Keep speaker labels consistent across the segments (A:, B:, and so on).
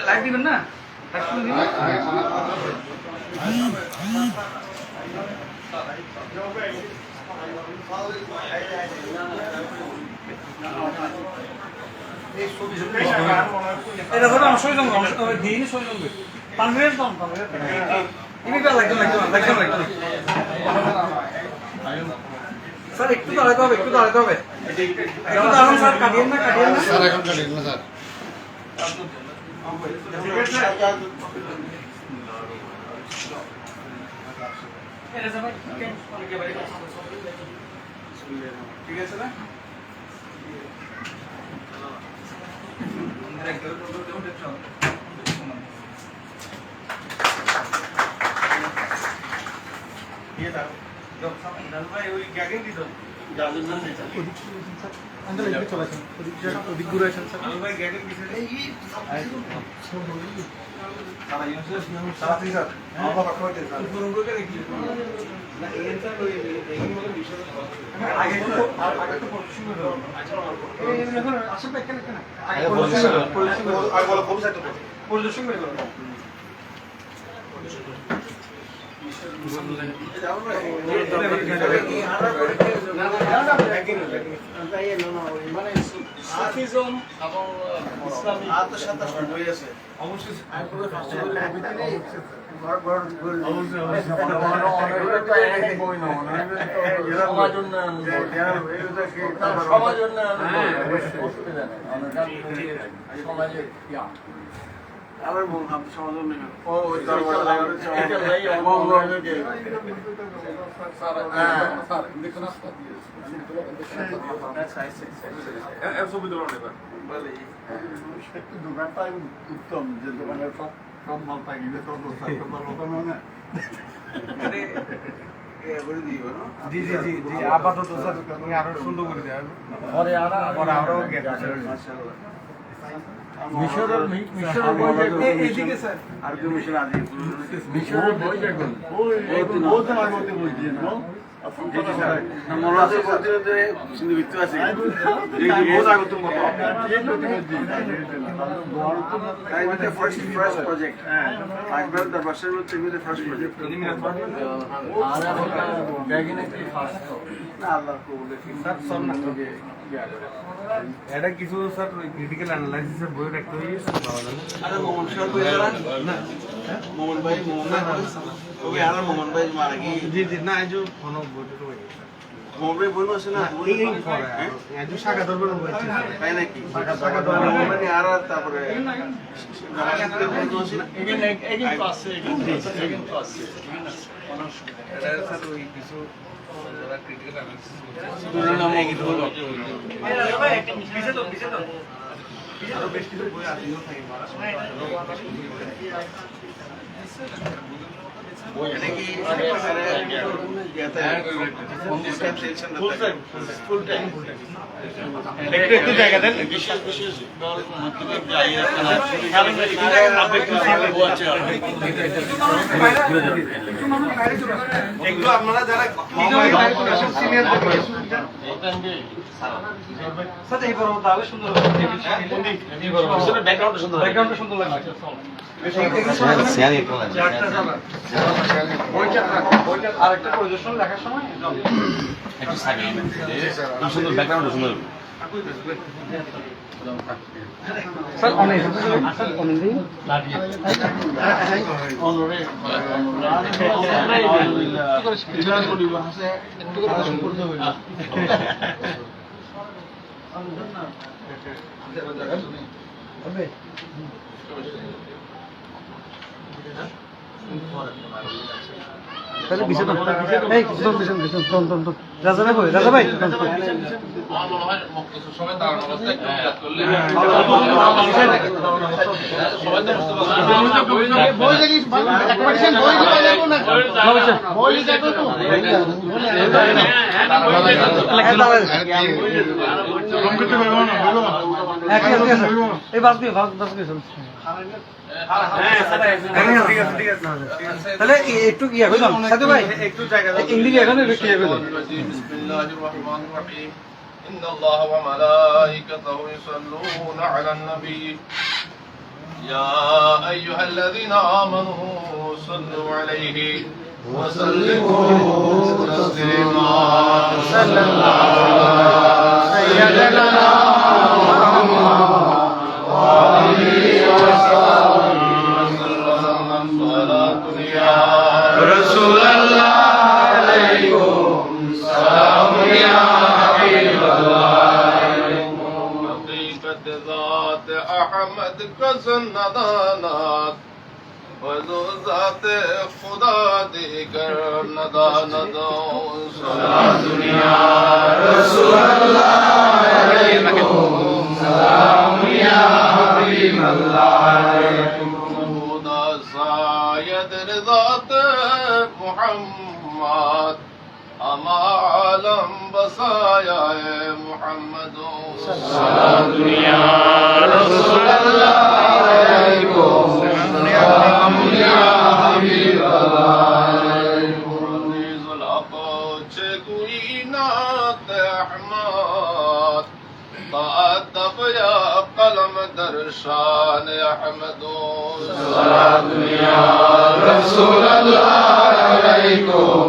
A: Light দিবেন না এটা ধরো আমার সই জঙ্গ দিন সই জঙ্গ পানভের দাম স্যার একটু দাঁড়াতে হবে একটু দাঁড়াতে হবে একটু দাঁড়ান স্যার কাটিয়েন না স্যার এখন কাটিয়েন না স্যার ঠিক আছে না আবার বল আপনি সমাধান নেই ও ওই দরবার এটা লাই আমাকে স্যার স্যার দেখুন আচ্ছা এর সব ধরো নেবা বলে একটু দোকানটা উত্তম যে দোকানের সব মাল পাই গেলে তো স্যার তো ভালো তো না আরে এ বলে দিও না জি জি জি জি আপাতত স্যার তুমি আরো সুন্দর করে দাও পরে আরো গেট মাশাআল্লাহ মিশরের এইদিকে স্যার আর কি মিশর আছে মিশরের বই দেখুন ওই বহুত আমার মতে বলছি না মনোরাজের বলতে যে সিন্ধু ভিত্তি আছে এই বহুত আগে তো মত এটা ফার্স্ট প্রজেক্ট আকবর দা বাসার মধ্যে এটা ফার্স্ট প্রজেক্ট আর ব্যাগিনে কি ফার্স্ট না আল্লাহ কবুল স্যার সন্না এটা কিছু স্যার ক্রিটিক্যাল অ্যানালাইসিসের বই রাখতে হইছে বাবা জানেন আরে মোমন স্যার বই না মোমন ভাই ওকে আর মোমন ভাই মারা কি জি জি না আজও ফোন বইটা তো মোমন ভাই বই আছে না এই পড়ে আজও শাখা দরবার হইছে তাই নাকি শাখা দরবার মানে আর তারপরে এগেন পাসে এগেন পাসে এটা স্যার ওই কিছু যারা ক্রিটিক্যাল অ্যানালিসিস আরো বেশ কিছু বই আদিও থাকে একটু জায়গা দেন বিশেষ বিশেষ এগুলো আপনারা যারা সিনিয়র স্যার এই বড় তাহলে সুন্দর ব্যাকগ্রাউন্ডটা সুন্দর ব্যাকগ্রাউন্ডটা সুন্দর লাগছে আরেকটা পরিদর্শন লেখার সময় একটু সুন্দর ব্যাকগ্রাউন্ডটা সুন্দর স্যার অনেক অনেক দিন
B: তাহলে বিছানা এই কিছু কিছু টন রাজা ভাই কই রাজা ভাই
C: আমার মনে হয় কিছু সময় দাঁড়ানো অবস্থায় একটু কাজ করলে সবাই তো বুঝতে পারবে
D: বই লাগি অ্যাকোমোডেশন বই দিবা লাগবো না বই লাগবো তো
B: এই বাস দিয়ে তাহলে একটু কি কইলাম সাথে ভাই একটু জায়গা ইংলিশ এখানে একটু কি কইলাম
C: বিসমিল্লাহির রহমানির রহিম ইন্নাল্লাহা ওয়া মালাইকাতাহু ইউসাল্লুনা আলান নবী يا أيها الذين آمنوا صلوا عليه وسلموا تسليما صلى الله على سيدنا محمد وآله وصحبه وسلم صلاة يا رسول الله عليكم سلام يا حبيب الله حقيقة ذات أحمد كسندانات وذو ذات خدا دیگر نداند صلاة يا رسول الله عليكم سلام يا حبيب الله خدا ساید رضات محمد اما عالم بسایا محمد صلاة يا رسول الله عليكم سلام يا حبيب الله عزيز العقل کوئی نات احمد تأدب يا قلم در شان احمد صلاة يا رسول الله عليكم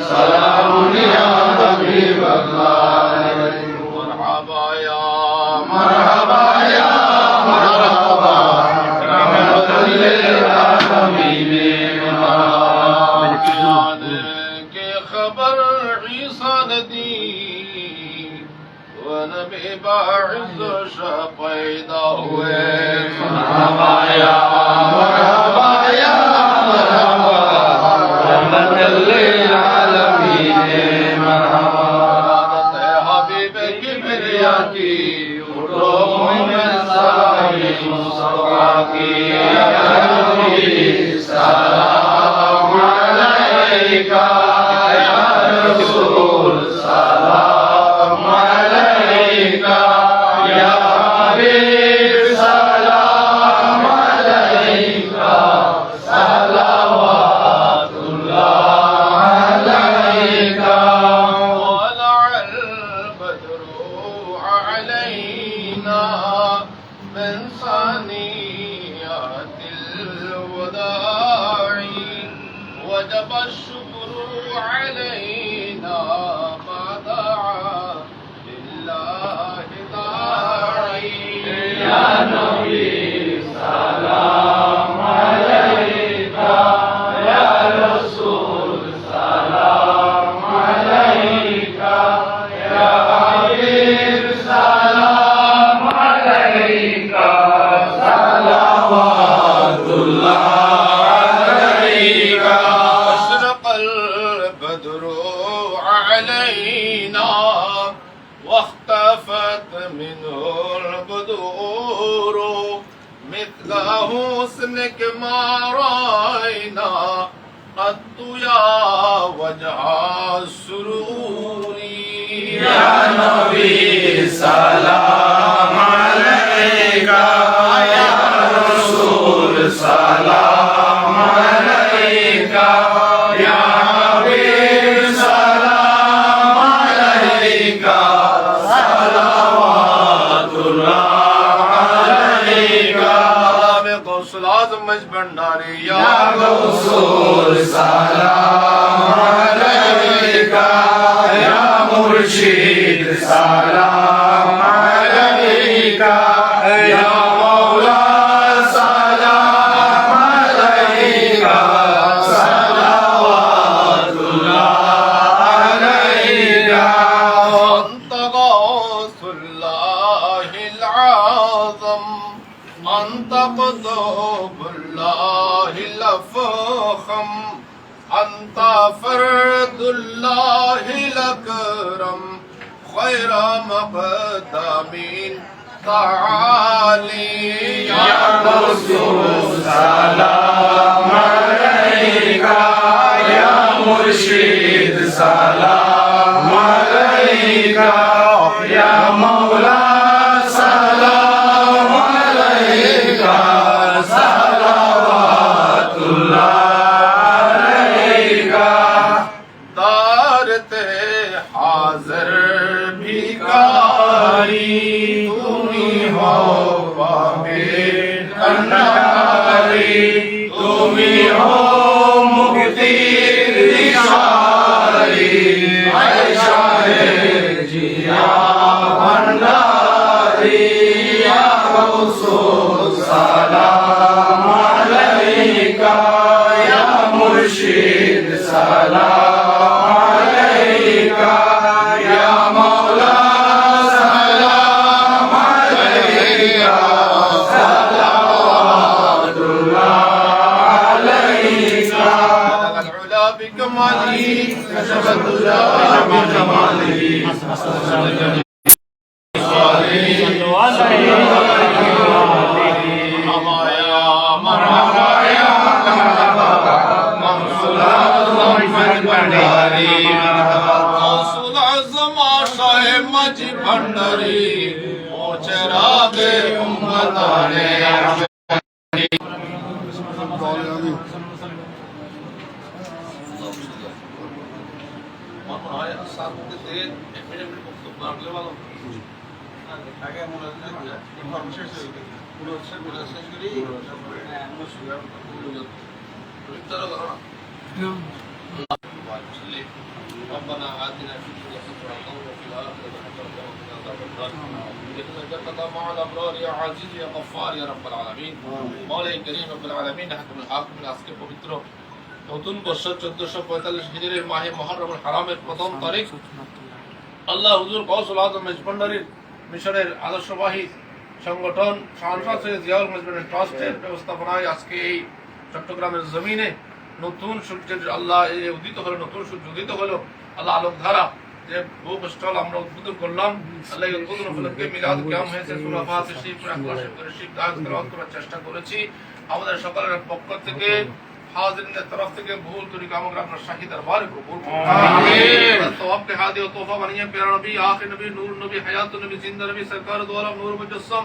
C: سلام يا حبيب الله مرحبا يا مرحبا يا مرحبا رحمة للعالمين کے خبر عیسیٰ نے دی ونبی باعث شاہ پیدا ہوئے مرحبا یا مرحبا یا مرحبا رحمت للعالمین مرحبا حبیب کبریا کی اٹھو مومن سائی مصطفیٰ کی سلام علیکہ یا رسول سلام علیکہ یا حبیب سلام علیکہ صلوات اللہ علیکہ طلع البدر علينا من ثنيات الوداع وجب الشكر علينا ما دعا لله داعي يا نبي سلام عليك يا رسول سلام عليك يا حبيب سلام عليك صلوات الله عليك أشرق البدر علينا واختفت منه البدور مثل حسنك ما رأينا قد يا وجه السرور يا نبي سلام عليك يا رسول سلام عليك يا حبيب سلام عليك صلوات الله عليك غوث العظم مجبنداري يا غوث سلام عليك يا مرشد سلام عليك يا مولا سلام عليك صلوات الله عليك أنت غوث الله العظم أنت قطب الله الأفخم أنت عبداللہ الأکرم خیر مقدمین تعالی یا رسول سلام علیکہ یا مرشد سلام علیکہ یا مولا سلام علیکہ صلوات اللہ علیکہ دارتے حاضر بھکاری تمہیں ہو بابے کناری تمہیں ہو مکتی دشاری عائشہ جیا بھنڈاری یا رسول سلام علیکہ یا مرشد سلام علیکہ یا مولا سلام علیکہ صلوات اللہ علیکہ العلا بکمالہ کشف الدجى بجمالہ भंडारी ओ चरागे उम्मताने ربنا آتنا في الدنيا حسنة وفي الآخرة حسنة وقنا عذاب النار إنك جنة مع الأبرار يا عزيز يا غفار يا رب العالمين مولا كريم رب العالمين حكم الحاكم আজকে পবিত্র নতুন বছর 1445 হিজরির মাহে মুহররমুল হারামের প্রথম তারিখ আল্লাহ হুজুর গৌসুল আজম মেজবান্ডারির মিশনের আদর্শবাহী সংগঠন শাহনশাহ সৈয়দ জিয়াউল মেজবান্ডারি ট্রাস্টের ব্যবস্থাপনায় আজকে এই চট্টগ্রামের জমিনে নতুন সূর্যের আল্লাহ উদিত হলো নতুন সূর্য উদিত হলো আল্লাহ আলোক ধারা যে বুক স্টল আমরা উদ্বোধন করলাম আল্লাহ এই উদ্বোধন উপলক্ষে মিলাদ কিয়াম হয়েছে সূরা ফাতিহা শরীফ শরীফ দাঁড় করার চেষ্টা করেছি আমাদের সকলের পক্ষ থেকে হাজিরিনের তরফ থেকে ভুল ত্রুটি কামনা আপনার শাহী দরবারে কবুল করুন আমিন তওয়াব কে হাদি ও তোফা বানিয়ে প্যারা নবী আখির নবী নূর নবী হায়াত নবী জিন্দা নবী সরকার দোয়ারা নূর মুজাসসাম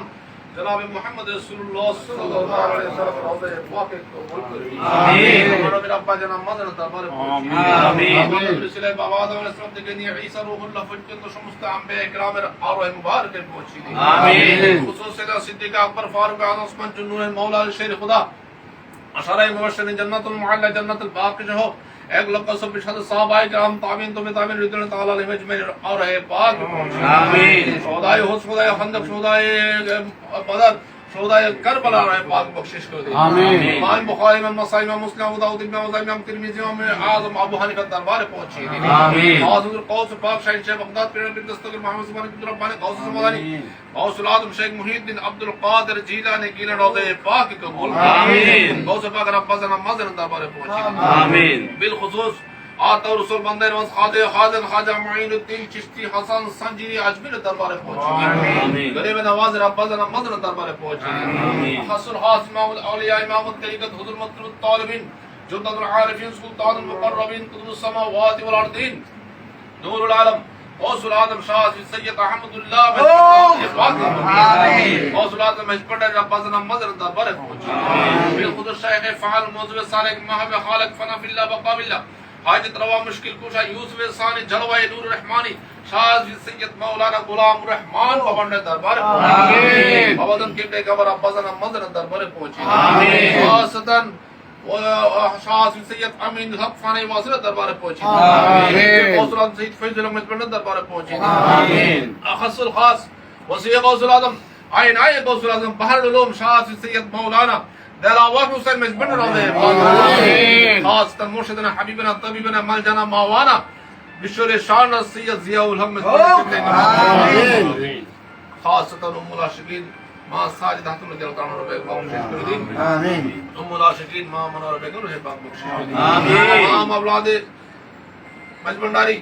C: जनाब मोहम्मद रसूलुल्लाह सल्लल्लाहु अलैहि वसल्लम रोज़े पाक को कबूल करें आमीन और मेरा अब्बा जनाब मदन दरबारे आमीन आमीन रसूल बाबा आदम अलैहिस्सलाम থেকে নিয়ে ঈসা রূহুল্লাহ পর্যন্ত সমস্ত আম্বিয়া ইকরামের আরওয়াহ মুবারকে পৌঁছে দিন আমিন খুসুসাত সিদ্দিক আকবর ফারুক আযম ওসমান জুন্নুন মাওলা শের খুদা আশারায়ে মুবাশশিরিন জান্নাতুল মুআল্লা জান্নাতুল বাকি हो 1,26,000 সাহাবায়ে کرام তাবিন তাবিন রিদওয়ান তাআলা আলাইহিম আজমাইন और है पाक आमीन खुदाए हो खुदाए खंदक खुदाए बदर खुदाए करबला और पाक बख्शिश कर दे आमीन इमाम बुखारी में मसाइल में मुस्लिम अबू दाऊद इब्न मज़ाहिब में तिरमिज़ी में आज़म अबू हनीफा दरबार पहुंची आमीन हज़रत गौस पाक शाहीन शेख बगदाद पीर बिन दस्तगीर मोहम्मद सुभान बिन रब्बानी गौस ज़मानी गौसुल आज़म शेख मुहीद्दीन अब्दुल कादिर जीलानी गीला रोज़े पाक कबूल आमीन गौस पाक रब्बाना मज़न दरबार पहुंची आमीन बिल खुसूस आता रसूल बंदे नवाज खादे खादिर खाजा मुईनुद्दीन चिश्ती हसन संजीरी अजमेर दरबारे पहुंचे आमीन गरीब नवाज रब्बाना मदन दरबारे पहुंचे आमीन हसन खास इमामुल औलिया इमामुल तरीक़त हुज़ुर मतलुब तालिबिन जुन्नतुल आरिफीन सुल्तानुल मुक़र्रबीन कुतुबुस समावाति वल अर्दीन नूरुल आलम गौसुल आज़म शाह सैयद अहमदुल्लाह आमीन गौसुल आज़म मजबूर रब्बाना मदन दरबारे पहुंचे आमीन बिल खुद शेख फ़ाल मौजूद सालिक महब खालिक फना बिल्लाह बका बिल्लाह हाजत रवा मुश्किल कुशा यूसुफ सानी जलवाए नूर रहमानी शाह सैयद मौलाना गुलाम रहमान बाबा दरबार आमीन बाबादन के कबर अब्बाजान मंजर दरबार पहुंचे आमीन खासतन शाह सैयद अमीन हक फानी वासिल दरबार पहुंचे आमीन गौसुल सैयद फैजुल अहमद दरबार पहुंचे आमीन खासुल खास वसी गौसुल आजम आइन आए गौसुल आजम बहर उलूम शाह सैयद मौलाना دلوات حسین مجبن روضه خاص تن مرشدنا حبیبنا طبیبنا ملجنا ماوانا بشور شان سید ضیاء الحق آمین خاص تن ام العاشقین ما ساجد حتم رضی اللہ عنہ ربے پاک بخشش کر دین آمین ام العاشقین ما منور بیگم رہے پاک بخشش کر دین آمین تمام اولاد मजबंडारी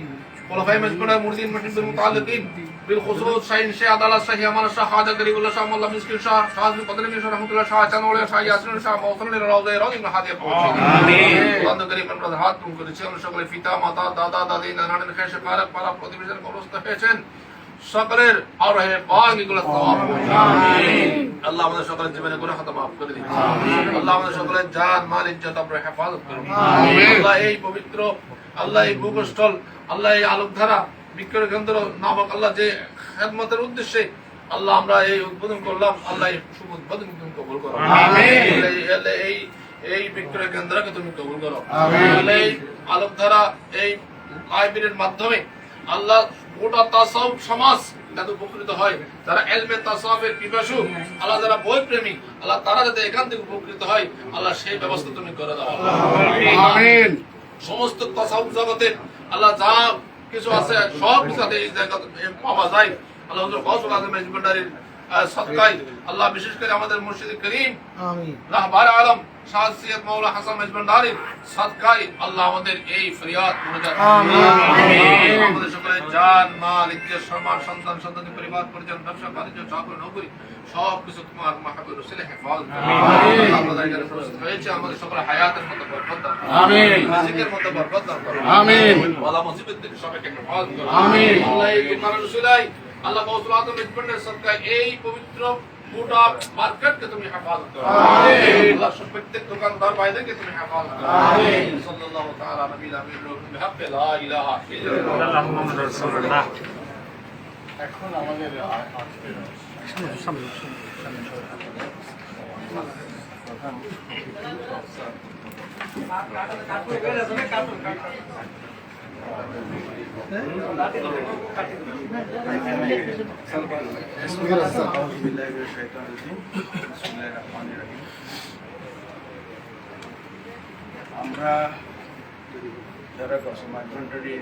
C: खुलफाए मजबंडारी मुर्दीन मशीन बिल मुताल्लिकीन بالخصوص شاهین شاه عدالت شاه امان شاه خواجہ غریب اللہ شاہ مولا مسکین شاہ شاہ قدر شاہ رحمۃ اللہ شاہ چنوڑ شاہ یاسین شاহ موصل روضہ روضہ میں ہادی آمین বন্ধ গরিব আমরা হাত তুম করেছি আমরা সকলে পিতা মাতা দাদা দাদি নানান খেশে পারক পারা প্রতিবেশন কবরস্থ হয়েছেন সকলের আর হে পাক এগুলো সওয়াব আমিন আল্লাহ আমাদের সকলের জীবনে গুনাহ খাতা maaf করে দিন আমিন আল্লাহ আমাদের সকলের জান মাল ইজ্জত আপনি হেফাজত করুন আমিন আল্লাহ এই পবিত্র আল্লাহ এই ভূগোষ্ঠল আল্লাহ এই আলোকধারা বিক্রয় কেন্দ্র নামক আল্লাহ যে খেদমতের উদ্দেশ্যে আল্লাহ আমরা এই উদ্বোধন করলাম আল্লাহ এই শুভ উদ্বোধন তুমি কবুল করো আমিন এই বিক্রয় কেন্দ্রকে তুমি কবুল করো আমিন এই আলোকধারা এই লাইব্রেরির মাধ্যমে আল্লাহ গোটা তাসাউফ সমাজ যাতে উপকৃত হয় যারা ইলমে তাসাউফের পিপাসু আল্লাহ যারা বই প্রেমী আল্লাহ তারা যাতে এখান থেকে উপকৃত হয় আল্লাহ সেই ব্যবস্থা তুমি করে দাও আমিন সমস্ত তাসাউফ জগতে আল্লাহ যা কিছু আছে সব কিছু এই জায়গাতে পাওয়া যায় আল্লাহ হুজুর গাউসুল আজম মেজবান্ডারির সদকায় আল্লাহ বিশেষ করে আমাদের মুর্শিদ করিম আমিন রাহবার আলম শাহ সৈয়দ মাওলানা হাসান মেজবান্ডারির সদকায় আল্লাহ আমাদের এই ফরিয়াদ মুনাজাত আমিন আমাদের সকলের জান মাল ইজ্জত সম্মান সন্তান সন্ততি পরিবার পরিজন ব্যবসা বাণিজ্য চাকরি নৌকরি সব কিছু তোমার মাহবুব রাসূলের হেফাজত আমিন আমাদের এখানে প্রস্তুত হয়েছে আমাদের সকলের হায়াতের মধ্যে বরকত দাও আমিন রিজিকের মধ্যে বরকত দাও আমিন ওয়ালা মুসিবত থেকে সবাইকে হেফাজত করো আমিন আল্লাহ এই দোকান রসুলাই আল্লাহ গাউসুল আজম মেজবান্ডারির সদকায় এই পবিত্র গোটা মার্কেটকে তুমি হেফাজত করো আমিন আল্লাহ প্রত্যেক দোকানদার ভাইদেরকে তুমি হেফাজত করো আমিন সাল্লাল্লাহু তাআলা নবিল আমিন বিহাক লা ইলাহা ইল্লাল্লাহ মুহাম্মাদুর রাসূলুল্লাহ
A: এখন আমাদের আমরা যারা মাইগ্রেন্টারি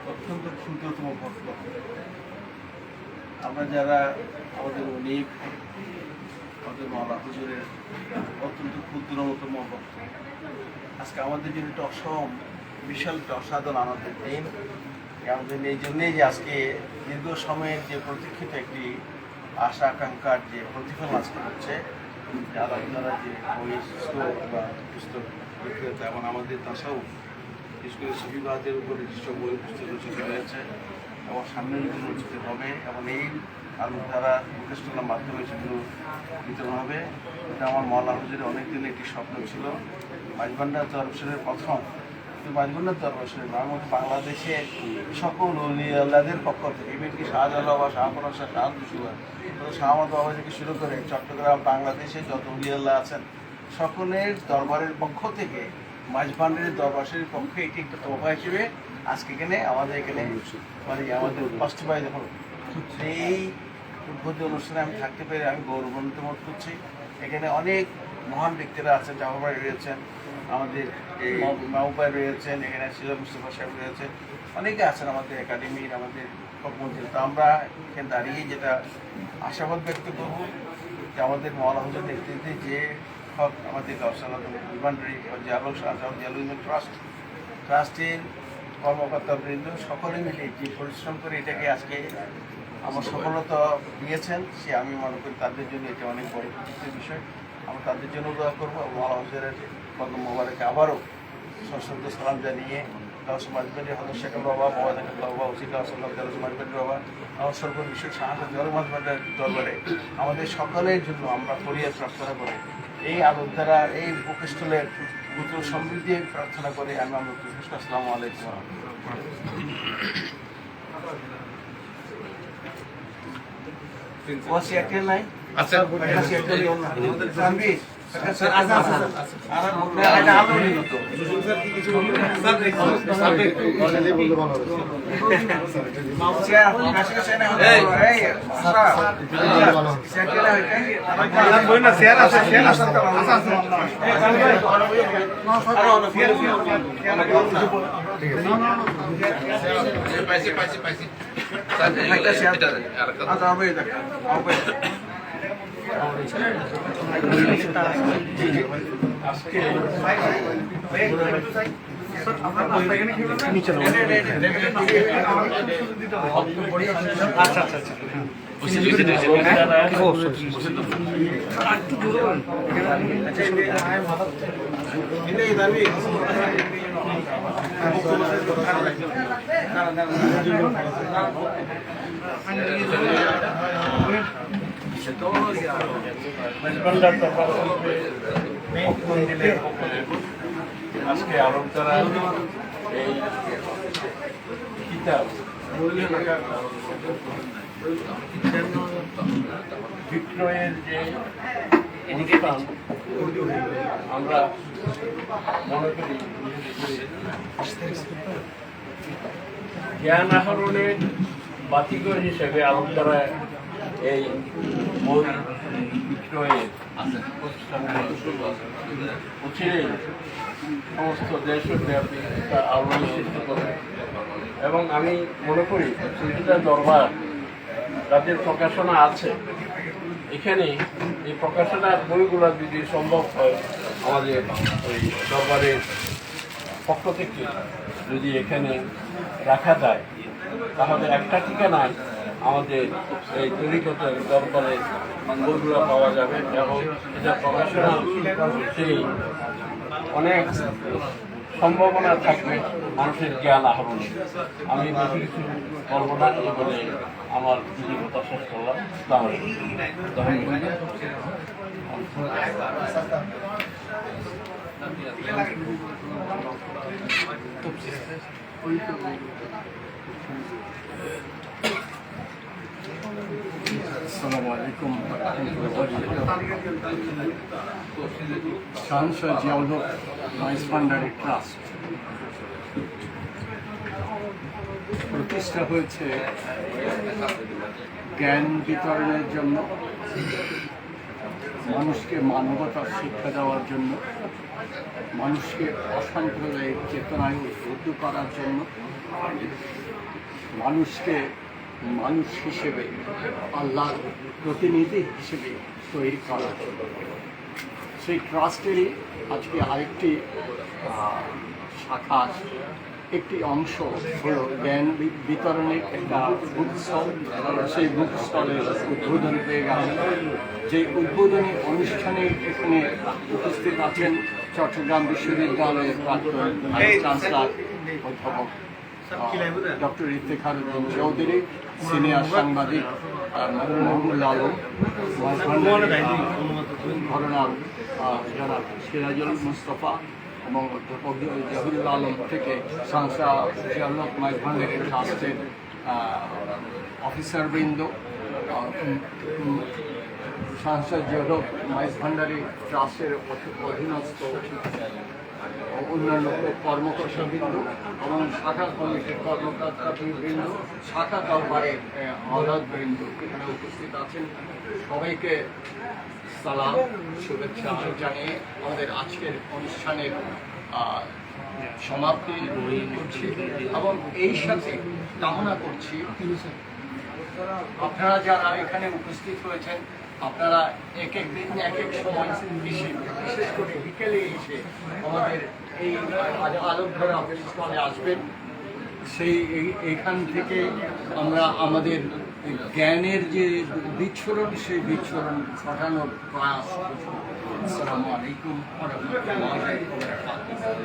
A: অত্যন্ত ক্ষুদ্রতম ভক্ত আমরা যারা আমাদের অনেক আমাদের মাওলা হুজুরের অত্যন্ত ক্ষুদ্রতম ভক্ত আজকে আমাদের জন্য একটা বিশাল একটা অসাধারণ আনন্দের দিন আমাদের এই জন্যেই যে আজকে দীর্ঘ সময়ের যে প্রতীক্ষিত একটি আশা আকাঙ্ক্ষার যে প্রতিফলন আজকে হচ্ছে যারা আপনারা যে বই স্টোর বা পুস্তক বিক্রেতা এবং আমাদের তাসাউফ বিশেষ করে সুফিবাদের উপরে যেসব বই পুস্তক রচিত হয়েছে এবং সামনের দিন রচিত হবে এবং এই আলোকধারা প্রতিষ্ঠানের মাধ্যমে সেগুলো বিতরণ হবে এটা আমার মাওলানা হুজুরের অনেক দিনের একটি স্বপ্ন ছিল মাইজভান্ডার দরবারের প্রথম কিন্তু মাইজভান্ডার দরবারের না আমাদের বাংলাদেশের সকল আল্লাহদের পক্ষ থেকে এমনকি শাহজালাল বা শাহপুরা শাহ শাহাদুল্লাহ শাহমদ বাবা থেকে শুরু করে চট্টগ্রাম বাংলাদেশে যত উলিয়াল্লাহ আছেন সকলের দরবারের পক্ষ থেকে মাইজভান্ডারের দরবারের পক্ষে এটি একটা তোফা হিসেবে আজকে এখানে আমাদের এখানে মানে আমাদের বাস্তবায়িত হলো এই উদ্বোধনী অনুষ্ঠানে আমি থাকতে পেরে আমি গৌরবান্বিত বোধ করছি এখানে অনেক মহান ব্যক্তিরা আছেন জামাবাই রয়েছেন আমাদের এই মাহবুবাই রয়েছেন এখানে সিরাজ মুস্তফা সাহেব রয়েছেন অনেকে আছেন আমাদের একাডেমির আমাদের মন্ত্রী তো আমরা এখানে দাঁড়িয়ে যেটা আশাবাদ ব্যক্ত করব যে আমাদের মাওলানা হুজুর নেতৃত্বে যে হক আমাদের গাউসুল আজম মেজবান্ডারি জালাল শাহজাহান জালাল ট্রাস্টের কর্মকর্তাবৃন্দ সকলে মিলে যে পরিশ্রম করে এটাকে আজকে আমার সফলতা দিয়েছেন সে আমি মনে করি তাদের জন্য এটা অনেক বড় খুশির বিষয় আমরা তাদের জন্য দোয়া করবো মাওলানা হুজুরের কদম মোবারকে আবারও সশ্রদ্ধ সালাম জানিয়ে গাউসুল মাইজবান্ডারি হযরত শেখ বাবা বাবা ওসি গাউসুল মাইজবান্ডারি বাবা আমার সর্ববিশ্বের শাহজাহান জালাল মাইজবান্ডারি দরবারে আমাদের সকলের জন্য আমরা ফরিয়াদ প্রার্থনা করি এই আলোকধারা এই বুকস্থলের দ্রুত সমৃদ্ধি প্রার্থনা করে আমি আমার কৃষ্ণ আসসালামু আলাইকুম ওয়াসিয়াতে নাই
C: আচ্ছা
A: ওয়াসিয়াতে না জানবি স্যার আর এটা আমনি তো স্যার কি কিছু বলবেন স্যার অলরেডি বলতে ভালো হবে মাউসিয়া কাছে না এই স্যার স্যার কে না বই না শেয়ার আছে
C: पैसे
B: আচ্ছা আচ্ছা আচ্ছা
E: আজকে আলোচনা এই কিতাব বিক্রয়ের যে অনুষ্ঠান আমরা মনে করি জ্ঞান আহরণের বাতিঘর হিসেবে আলোচনা এই বই বিক্রয়ের অচিরেই সমস্ত দেশব্যাপী একটা আলোড়ন সৃষ্টি করবে এবং আমি মনে করি প্রতিটা দরবার যাদের প্রকাশনা আছে এখানে এই প্রকাশনার বইগুলো যদি সম্ভব হয় আমাদের ওই দরবারের পক্ষ থেকে যদি এখানে রাখা যায় তাহলে একটা ঠিকানায় আমাদের এই তরিকতের দরবারে বইগুলো পাওয়া যাবে এবং এটা প্রকাশনা সেই অনেক সম্ভাবনা থাকবে মানুষের জ্ঞান আহরণে। আমি বেশি কিছু বলবো না এই বলে আমার কথা শেষ করলাম।
A: আসসালামু আলাইকুম। শাহনশাহ জিয়াউল হক মাইজ ভান্ডারি ট্রাস্ট প্রতিষ্ঠা হয়েছে জ্ঞান বিতরণের জন্য, মানুষকে মানবতার শিক্ষা দেওয়ার জন্য, মানুষকে অসাম্প্রদায়িক চেতনায় উদ্বুদ্ধ করার জন্য, মানুষকে মানুষ হিসেবে আল্লাহর প্রতিনিধি হিসেবে তৈরি করার জন্য। সেই ট্রাস্টেরই আজকে আরেকটি শাখা, একটি অংশ হলো জ্ঞান বিতরণের একটা বুক স্টল। সেই বুক স্টলের উদ্বোধন হয়ে গেল। যে উদ্বোধনী অনুষ্ঠানে এখানে উপস্থিত আছেন চট্টগ্রাম বিশ্ববিদ্যালয়ের প্রাক্তন চ্যান্সেলর অধ্যাপক ডক্টর ইফতেখারউদ্দিন চৌধুরী, সিনিয়র সাংবাদিক মাহমুদুল আলম, ঘটনার জনাব সিরাজুল মুস্তফা এবং অধ্যাপক জহিরুল আলম থেকে শাহনশাহ জিয়াউল হক মাইজ ভান্ডারি ট্রাস্টের অফিসারবৃন্দ, শাহনশাহ জিয়াউল হক মাইজ ভান্ডারি ট্রাস্টের অধীনস্থ অন্যান্য কর্মকর্তাবৃন্দ এবং শাখা কমিটির কর্মকর্তাবৃন্দ, শাখা দরবারের আওলাদবৃন্দ এখানে উপস্থিত আছেন। সবাইকে সালাম, শুভেচ্ছা জানিয়ে আমাদের আজকের অনুষ্ঠানের সমাপ্তি করছি এবং এই সাথে কামনা করছি আপনারা যারা এখানে উপস্থিত হয়েছেন, আপনারা এক এক দিন এক এক সময় এসে, বিশেষ করে বিকেলে এসে আমাদের এই আলোকধারা স্থলে আসবেন। সেই এইখান থেকে আমরা আমাদের জ্ঞানের যে বিচ্ছুরণ, সেই বিচ্ছুরণ ঘটানোর প্রয়াস করব। আসসালামু আলাইকুম ওয়া রাহমাতুল্লাহি ওয়া বারাকাতুহু।